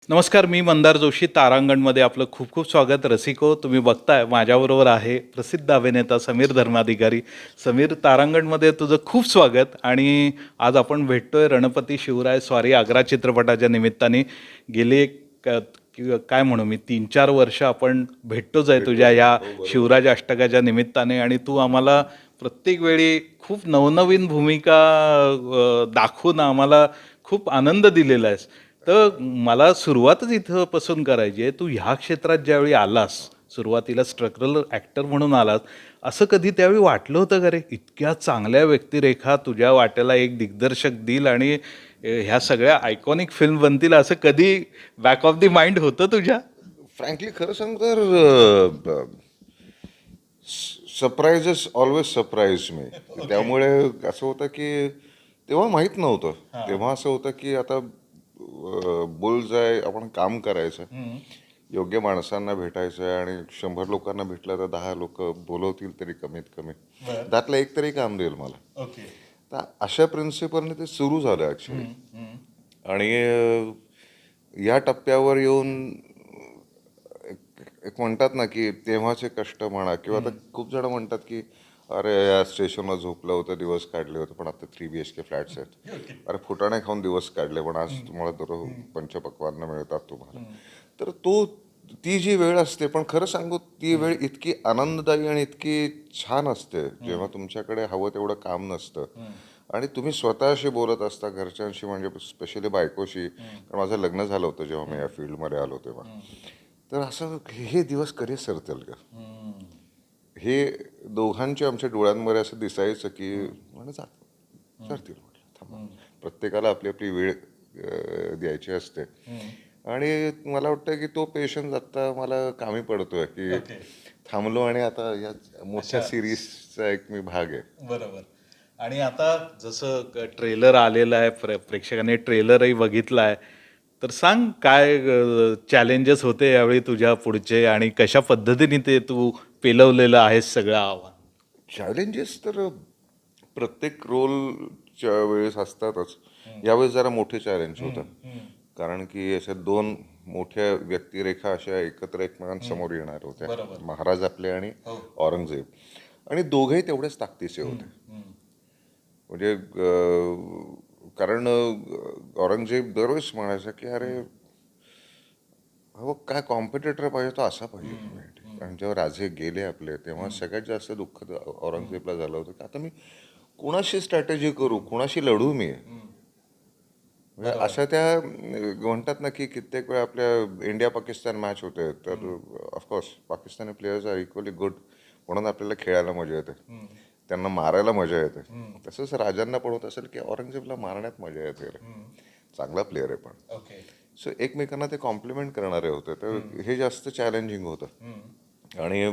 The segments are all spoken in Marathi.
नमस्कार, मी मंदार जोशी. तारांगणमध्ये आपलं खूप खूप स्वागत. रसिको, तुम्ही बघताय माझ्याबरोबर आहे प्रसिद्ध अभिनेता समीर धर्माधिकारी. समीर, तारांगणमध्ये तुझं खूप स्वागत. आणि आज आपण भेटतोय रणपती शिवराय स्वारी आग्रा चित्रपटाच्या निमित्ताने. गेले काय म्हणू मी 3-4 वर्ष आपण भेटतोच आहे तुझ्या या शिवराज अष्टकाच्या निमित्ताने. आणि तू आम्हाला प्रत्येक वेळी खूप नवनवीन भूमिका दाखवून आम्हाला खूप आनंद दिलेला आहेस. तर मला सुरुवातच इथंपासून करायची आहे. तू ह्या क्षेत्रात ज्यावेळी आलास, सुरुवातीला स्ट्रगलर ॲक्टर म्हणून आलास, असं कधी त्यावेळी वाटलं होतं का रे, इतक्या चांगल्या व्यक्तिरेखा तुझ्या वाट्याला एक दिग्दर्शक देईल आणि ह्या सगळ्या आयकॉनिक फिल्म बनतील, असं कधी बॅक ऑफ द माइंड होतं तुझ्या? फ्रँकली खरं सांगू तर सरप्राईजेस ऑलवेज सरप्राईज मी. त्यामुळे असं होतं की तेव्हा माहीत नव्हतं. तेव्हा असं होतं की आता बुल्स आहे, आपण काम करायचं, योग्य माणसांना भेटायचं आणि 100 लोकांना भेटलं तर 10 लोक बोलवतील तरी कमीत कमी, त्यातलं एक तरी काम देईल मला. ओके. तर अशा प्रिन्सिपलने ते सुरू झालं ॲक्च्युली. आणि या टप्प्यावर येऊन एक म्हणतात ना की तेव्हाचे कष्ट म्हणा, किंवा आता खूप जण म्हणतात की अरे या स्टेशनवर झोपलं होतं, दिवस काढले होते, पण आता 3 BHK फ्लॅट्स आहेत. अरे फुटाणे खाऊन दिवस काढले, पण आज तुम्हाला दररोज पंचपक्वान्न मिळतात तुम्हाला. तर ती जी वेळ असते, पण खरं सांगू ती वेळ इतकी आनंददायी आणि इतकी छान असते जेव्हा तुमच्याकडे हवं तेवढं काम नसतं आणि तुम्ही स्वतःशी बोलत असता, घरच्यांशी, म्हणजे स्पेशली बायकोशी. कारण माझं लग्न झालं होतं जेव्हा मी या फील्डमध्ये आलो तेव्हा. तर असं हे दिवस कधी सरतील का, हे दोघांच्या आमच्या डोळ्यांमध्ये असं दिसायचं की म्हणजे सरतील. म्हटलं थांबा, प्रत्येकाला आपली आपली वेळ द्यायची असते. आणि मला वाटतं की तो पेशन्स आता मला कामी पडतोय की थांबलो आणि आता या मोठ्या सिरीजचा एक मी भाग आहे. बरोबर. आणि आता जसं ट्रेलर आलेलं आहे, प्रेक्षकांनी ट्रेलरही बघितला आहे, तर सांग काय चॅलेंजेस होते यावेळी तुझ्या पुढचे, आणि कशा पद्धतीने ते तू पेलवलेलं आहेस सगळं आव्हान? चॅलेंजेस तर प्रत्येक रोलच्या वेळेस असतातच. यावेळेस जरा मोठे चॅलेंज होतं, कारण की अशा दोन मोठ्या व्यक्तिरेखा अशा एकत्र एकमेकांसमोर येणार होत्या, महाराज आपले आणि औरंगजेब. आणि दोघेही तेवढेच ताकदीचे होते. म्हणजे कारण औरंगजेब दरवेळेस म्हणायचा की अरे हो, काय कॉम्पिटिटर पाहिजे तो असा पाहिजे. आणि जेव्हा राजे गेले आपले, तेव्हा सगळ्यात जास्त दुःख औरंगजेबला झालं होतं की आता मी कुणाशी स्ट्रॅटेजी करू, कुणाशी लढू मी. म्हणजे अशा त्या म्हणतात ना की कित्येक वेळा आपल्या इंडिया पाकिस्तान मॅच होते, तर of course Pakistani players are equally good, म्हणून आपल्याला खेळायला मजा येते, त्यांना मारायला मजा येते. तसंच राजांना पण होत असेल की औरंगजेबला मारण्यात मजा येते, चांगला प्लेअर आहे पण. सो एकमेकांना ते कॉम्प्लिमेंट करणारे होते, तर हे जास्त चॅलेंजिंग होतं. आणि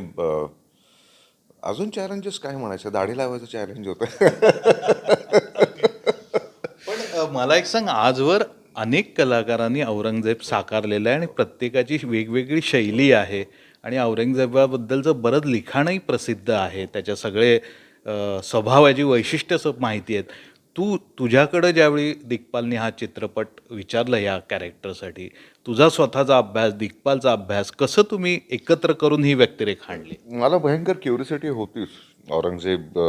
अजून चॅलेंजेस काय म्हणायचं, दाढी लावायचं चॅलेंज होतं. पण मला एक सांग, आजवर अनेक कलाकारांनी औरंगजेब साकारलेला आहे आणि प्रत्येकाची वेगवेगळी शैली आहे. आणि औरंगजेबाबद्दलचं बरंच लिखाणही प्रसिद्ध आहे, त्याच्या सगळे स्वभावाची वैशिष्ट्य माहिती आहेत. तुझ्याकडं ज्यावेळी दिग्पालने हा चित्रपट विचारलं या कॅरेक्टरसाठी, तुझा स्वतःचा अभ्यास, दिग्पालचा अभ्यास, कसं तुम्ही एकत्र करून ही व्यक्तिरेखा आणली? मला भयंकर क्युरिसिटी होतीच औरंगजेब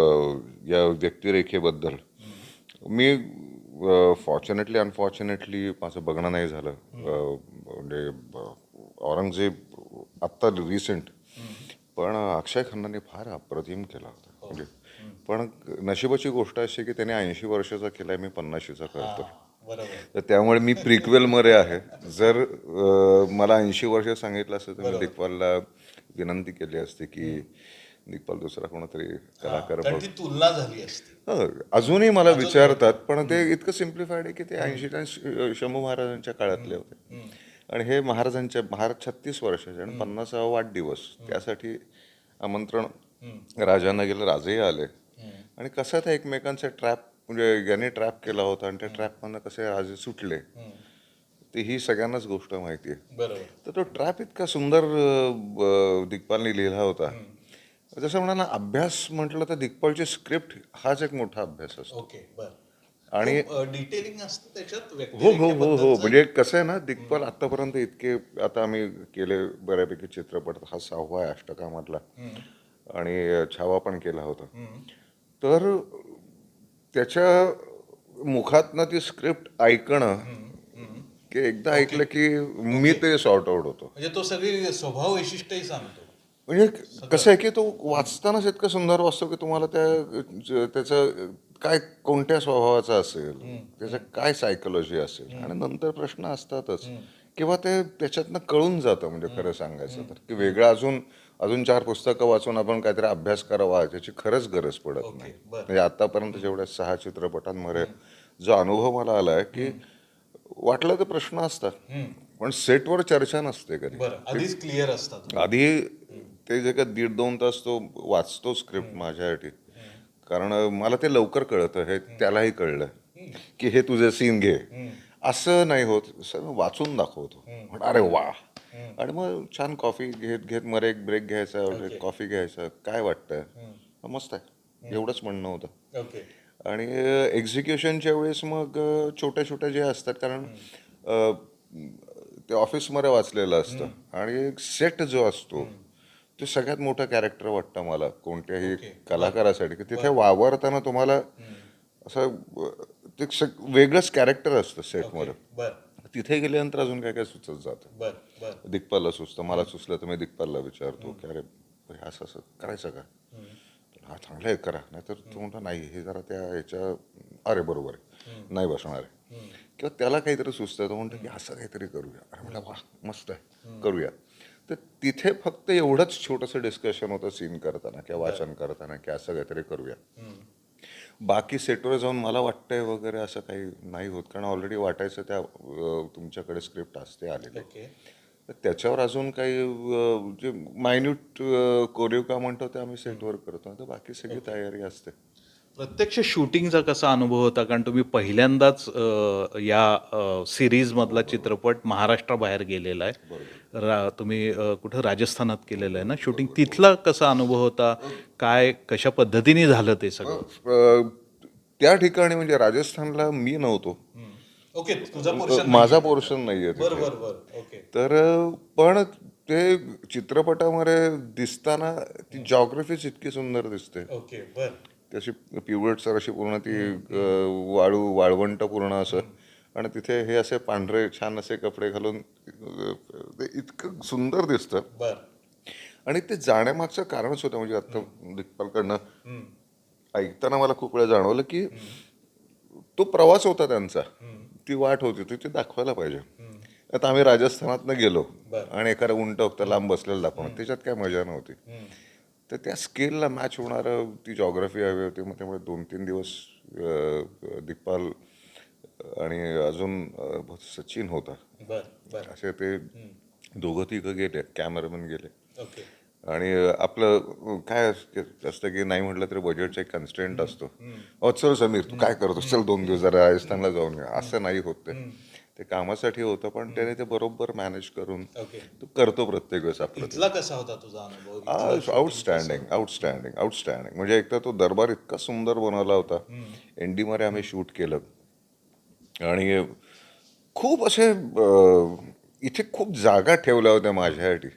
या व्यक्तिरेखेबद्दल. मी फॉर्च्युनेटली अनफॉर्च्युनेटली माझं बघणं नाही झालं. म्हणजे औरंगजेब आत्ता रिसेंट, पण अक्षय खन्नाने फार अप्रतिम केला होता. म्हणजे पण नशिबाची गोष्ट अशी की त्याने 80 वर्षाचा केलाय, मी 50चा करतो. तर त्यामुळे मी प्रिक्वेलमध्ये आहे. जर मला 80 वर्ष सांगितलं असतं तर मी दिग्पालला विनंती केली असते की दिग्पाल दुसरा कोणतरी कलाकार बघ. तुलना झाली असती. अजूनही मला विचारतात, पण ते इतकं सिम्प्लिफाईड आहे की ते 80 शंभू महाराजांच्या काळातले होते. आणि हे महाराज 36 वर्षाचे आणि 50वा वाढदिवस, त्यासाठी आमंत्रण राजांना गेलं, राजेही आले. आणि कसं ते एकमेकांचा ट्रॅप, म्हणजे याने ट्रॅप केला होता आणि त्या ट्रॅपमधनं कसे राजे सुटले, ते ही सगळ्यांनाच गोष्ट माहिती आहे. तर तो ट्रॅप इतका सुंदर दिग्पालने लिहिला होता. जसं म्हणा ना, अभ्यास म्हटलं तर दिग्पालची स्क्रिप्ट हाच एक मोठा अभ्यास असतो. आणि डिटेलिंग असतं त्याच्यात हो हो हो हो म्हणजे कसं आहे ना, दिग्पाल आतापर्यंत इतके, आता आम्ही केले बऱ्यापैकी चित्रपट, हा 6वा आहे अष्टकामधला, आणि छावा पण केला होता. तर त्याच्या मुखातनं ती स्क्रिप्ट ऐकणं, की एकदा ऐकलं की मी ते सॉर्ट आउट होतो. म्हणजे तो सगळी स्वभाव वैशिष्ट्यही सांगतो. म्हणजे कसं आहे की तो वाचतानाच इतकं सुंदर वाचतो की तुम्हाला त्याचं काय, कोणत्या स्वभावाचा असेल, त्याचं काय सायकोलॉजी असेल, आणि नंतर प्रश्न असतातच किंवा ते त्याच्यातनं कळून जातं. म्हणजे खरं सांगायचं तर की वेगळं अजून अजून 4 पुस्तकं वाचून आपण काहीतरी अभ्यास करावा त्याची खरंच गरज पडत नाही. म्हणजे आतापर्यंत जेवढ्या 6 चित्रपटांमध्ये जो अनुभव मला आला आहे की वाटलं तर प्रश्न असतात, पण सेटवर चर्चा नसते कधी. आधीच क्लिअर असतात. आधी ते जे का 1.5-2 तास तो वाचतो स्क्रिप्ट माझ्यासाठी, कारण मला ते लवकर कळतं, हे त्यालाही कळलं की हे तुझे सीन घे, असं नाही होत, सगळं वाचून दाखवतो. अरे वा. आणि मग छान कॉफी घेत घेत मध्ये एक ब्रेक घ्यायचा, कॉफी घ्यायचा, काय वाटतंय, मस्त आहे, एवढंच म्हणणं होतं. आणि एक्झिक्युशनच्या वेळेस मग छोट्या छोट्या जे असतात, कारण ते ऑफिसमध्ये वाचलेलं असतं, आणि सेट जो असतो ते सगळ्यात मोठं कॅरेक्टर वाटतं मला कोणत्याही कलाकारासाठी, की तिथे वावरताना तुम्हाला असं ते वेगळंच कॅरेक्टर असतं सेटमध्ये. तिथे गेल्यानंतर अजून काय काय सुचत जातं. दिग्पालला सुचतं, मला सुचलं तर मी दिग्पालला विचारतो की अरे असं असं करायचं का, हा चांगलं आहे, करा. नाहीतर तो म्हणतो नाही, हे जरा त्या ह्याच्या, अरे बरोबर आहे, नाही बसणार आहे. किंवा त्याला काहीतरी सुचतं, तो म्हणतो की असं काहीतरी करूया. अरे म्हटलं वा, मस्त आहे, करूया. तर तिथे फक्त एवढंच छोटंसं डिस्कशन होतं सीन करताना किंवा वाचन करताना, की असं काहीतरी करूया. बाकी सेटवर जाऊन मला वाटतंय वगैरे असं काही नाही होत, कारण ऑलरेडी वाटायचं त्या तुमच्याकडे स्क्रिप्ट असते आलेली. तर त्याच्यावर अजून काही जे मायन्यूट कोरीव का म्हणतो ते आम्ही सेटवर करतो, तर बाकी सगळी तयारी असते. प्रत्यक्ष शूटिंगचा कसा अनुभव होता? कारण तुम्ही पहिल्यांदाच या सिरीजमधला चित्रपट महाराष्ट्राबाहेर गेलेला आहे. तुम्ही कुठं राजस्थानात केलेलं आहे ना शूटिंग? तिथला कसा अनुभव होता? काय, कशा पद्धतीने झालं ते सगळं? त्या ठिकाणी म्हणजे राजस्थानला मी नव्हतो, ओके, तुझा पोर्शन माझा पोर्शन नाही आहे तिथे. ओके. तर पण ते चित्रपटामध्ये दिसताना ती जॉग्रफीच इतकी सुंदर दिसते, ओके, बर. त्याची पिवळटसर अशी पूर्ण ती वाळवंट पूर्ण असं, आणि तिथे हे असे पांढरे छान असे कपडे घालून ते इतकं सुंदर दिसतं. बर. आणि ते जाण्यामागचं कारणच होतं, म्हणजे आता दिग्पालकडनं ऐकताना मला खूप वेळा जाणवलं की तो प्रवास होता त्यांचा, ती वाट होती, ती दाखवायला पाहिजे. आता आम्ही राजस्थानातनं गेलो आणि एखादा उंट फक्त लांब बसलेलं दाखवणं, त्याच्यात काय मजा नव्हती. तर त्या स्केलला मॅच होणारं ती जॉग्रफी हवी होती. मग त्यामुळे 2-3 दिवस दिग्पाल आणि अजून सचिन होता, असे ते दोघं तिघं गेले, कॅमेरामॅन गेले. आणि आपलं काय असतं की नाही म्हटलं तरी बजेटचा एक कन्स्टेंट असतो. चल समीर, तू काय करतो, चल 2 दिवस जरा राजस्थानला जाऊन घ्या, असं नाही होत. ते कामासाठी होतं, पण त्याने ते बरोबर मॅनेज करून तू करतो प्रत्येक वेळेस आपलं. तिथला कसा होता तुझा अनुभव? Outstanding outstanding outstanding. म्हणजे एकतर तो दरबार इतका सुंदर बनवला होता, एनडीमध्ये आम्ही शूट केलं, आणि खूप असे इथे खूप जागा ठेवल्या होत्या माझ्यासाठी.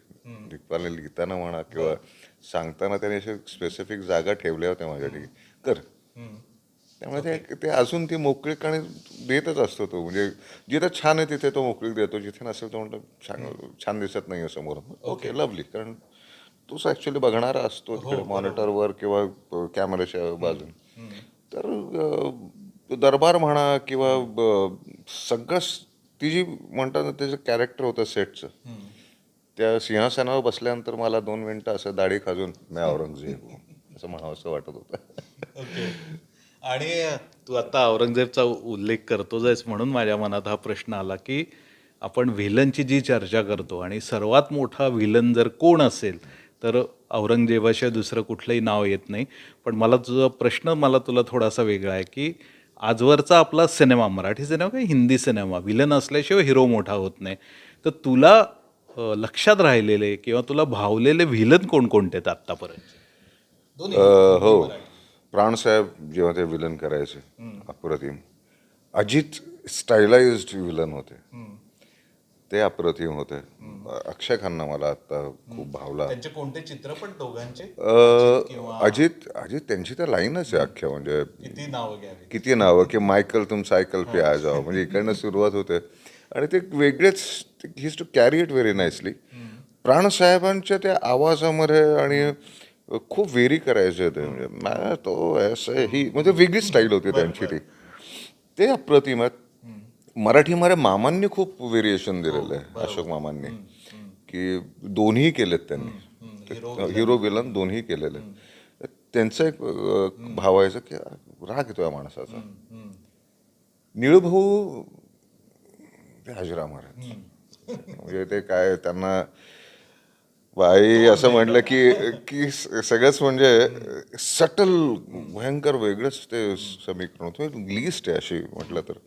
दिग्पालने लिहिताना म्हणा किंवा सांगताना त्याने असे स्पेसिफिक जागा ठेवल्या होत्या माझ्यासाठी, कर. त्यामुळे ते अजून ती मोकळीक आणि देतच असतो तो. म्हणजे जिथे छान आहे तिथे तो मोकळीक देतो, जिथे नसेल तो म्हणतो छान दिसत नाही समोर, ओके लवली, कारण तोच ॲक्च्युली बघणारा असतो तिकडे मॉनिटरवर किंवा कॅमेऱ्याच्या बाजून. तर दरबार म्हणा किंवा सगळं ती जी म्हणतात ना त्याचं कॅरेक्टर होतं सेटचं, त्या सिंहासनावर बसल्यानंतर मला 2 मिनिटं असं दाढी खाजून मी औरंगजेब असं म्हणावं असं वाटत होतं. आणि तू आता औरंगजेबचा उल्लेख करतोच आहेस म्हणून माझ्या मनात हा प्रश्न आला की आपण व्हिलनची जी चर्चा करतो आणि सर्वात मोठा व्हिलन जर कोण असेल तर औरंगजेबाशिवाय दुसरं कुठलंही नाव येत नाही. पण मला तुझा प्रश्न तुला थोडासा वेगळा आहे की आजवरचा आपला सिनेमा, मराठी सिनेमा काय हिंदी सिनेमा, व्हिलन असल्याशिवाय हिरो मोठा होत नाही. तर तुला लक्षात राहिलेले किंवा तुला भावलेले व्हिलन कोणकोणते आहेत आत्तापर्यंत? हो, प्राणसाहेब जेव्हा ते विलन करायचे, अप्रतिम. अजित स्टायलाइज्ड विलन होते, ते अप्रतिम होते. अक्षय खन्ना मला आता खूप भावला. त्यांचे कोणते चित्रपट दोघांचे अजित अजित त्यांची तर लाईनच आहे अख्ख्या, म्हणजे किती नावं घ्यावी. किती नावं की मायकल तुम सायकल पे आ जाओ, म्हणजे इकडनं सुरुवात होते आणि ते वेगळेच his to carry it very nicely. प्राणसाहेबांच्या त्या आवाजामध्ये आणि खूप वेरी करायचे ते, म्हणजे "मैं तो ऐसे ही", म्हणजे वेगळी स्टाईल होती त्यांची ती. ते अप्रतिम आहेत. मराठीमध्ये मामांनी खूप व्हेरिएशन दिलेलं आहे, अशोक मामांनी, की दोन्ही केलेत त्यांनी, हिरो विलन दोन्ही केलेले. त्यांचं एक भावायचं की राग येतो या माणसाचा. निळभाऊ ते हजरा महाराज, म्हणजे ते काय त्यांना बाई असं म्हटलं की की सगळंच म्हणजे सटल भयंकर वेगळंच ते समीकरण होतं. लिस्ट आहे अशी म्हटलं तर.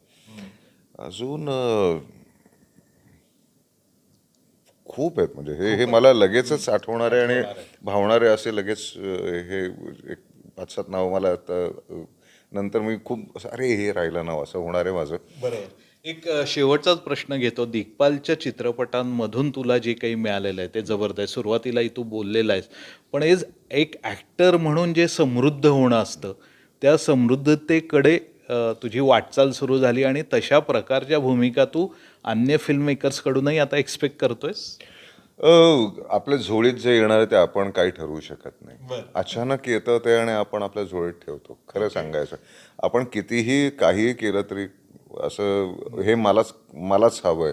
अजून खूप आहेत, म्हणजे हे मला लगेचच आठवणारे आणि भावणारे असे लगेच हे एक 5-7 नाव मला आता नंतर मी खूप असं अरे हे राहिलं नाव असं होणार आहे माझं. बरोबर. एक शेवटचाच प्रश्न घेतो. दिग्पालच्या चित्रपटांमधून तुला जे काही मिळालेलं आहे ते जबरदस्त. सुरुवातीलाही तू बोललेला आहेस, पण एक ॲक्टर म्हणून जे समृद्ध होणं असतं, त्या समृद्धतेकडे तुझी वाटचाल सुरू झाली आणि तशा प्रकारच्या भूमिका तू अन्य फिल्म मेकर्सकडूनही आता एक्सपेक्ट करतोयस. आपल्या झोळीत जे येणार आहे ते आपण काही ठरवू शकत नाही. बरं. अचानक येतं ते आणि आपण आपल्या झोळीत ठेवतो. खरं सांगायचं, आपण कितीही काहीही केलं तरी असं हे मलाच हवंय,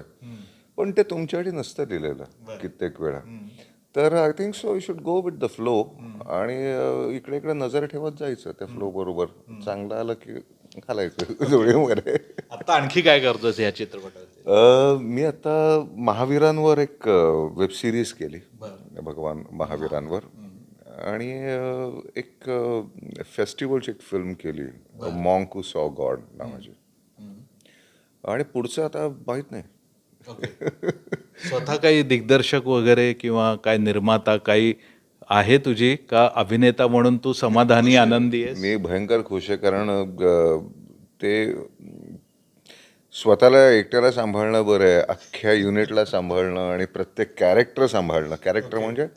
पण ते तुमच्यासाठी नसतं लिहिलेलं कित्येक वेळा. तर I think so you should go with the flow आणि इकडे इकडे नजर ठेवत जायचं त्या फ्लो बरोबर. चांगलं आलं की घालायचं जोडीमध्ये. आता आणखी काय करतोस या चित्रपटात? मी आता महावीरांवर एक वेब सिरीज केली, भगवान महावीरांवर, आणि एक फेस्टिवलची एक फिल्म केली, मॉन्क हू सॉ गॉड नावाची. आणि पुढचं आता माहीत नाही. स्वतः काही दिग्दर्शक वगैरे किंवा काय निर्माता काही आहे तुझी का? अभिनेता म्हणून तू समाधानी आनंदी आहेस? मी भयंकर खुश आहे, कारण ते स्वतःला एकट्याला सांभाळणं बरं आहे, अख्ख्या युनिटला सांभाळणं आणि प्रत्येक कॅरेक्टर सांभाळणं. कॅरेक्टर म्हणजे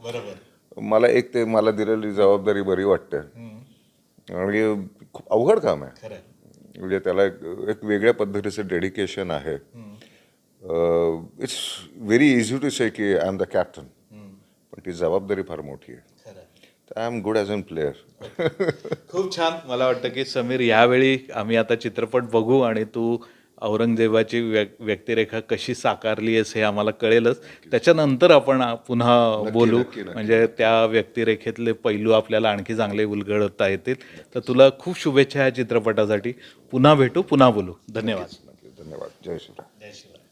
मला ते मला दिलेली जबाबदारी बरी वाटते आणि खूप अवघड काम आहे. म्हणजे त्याला एक वेगळ्या पद्धतीचं डेडिकेशन आहे. इट्स व्हेरी इझी टू से की आय एम द कॅप्टन, पण ती जबाबदारी फार मोठी आहे. I am good as an player. खूप छान. मला वाटतं की समीर, यावेळी आम्ही आता चित्रपट बघू आणि तू औरंगजेबाची व्यक्तिरेखा कशी साकारली आहेस हे आम्हाला कळेलच. त्याच्यानंतर आपण पुन्हा बोलू, म्हणजे त्या व्यक्तिरेखेतले पैलू आपल्याला आणखी चांगले उलगडता येतील. तर तुला खूप शुभेच्छा या चित्रपटासाठी. पुन्हा भेटू, पुन्हा बोलू. धन्यवाद. धन्यवाद. जय श्रीराम. जय श्रीराम.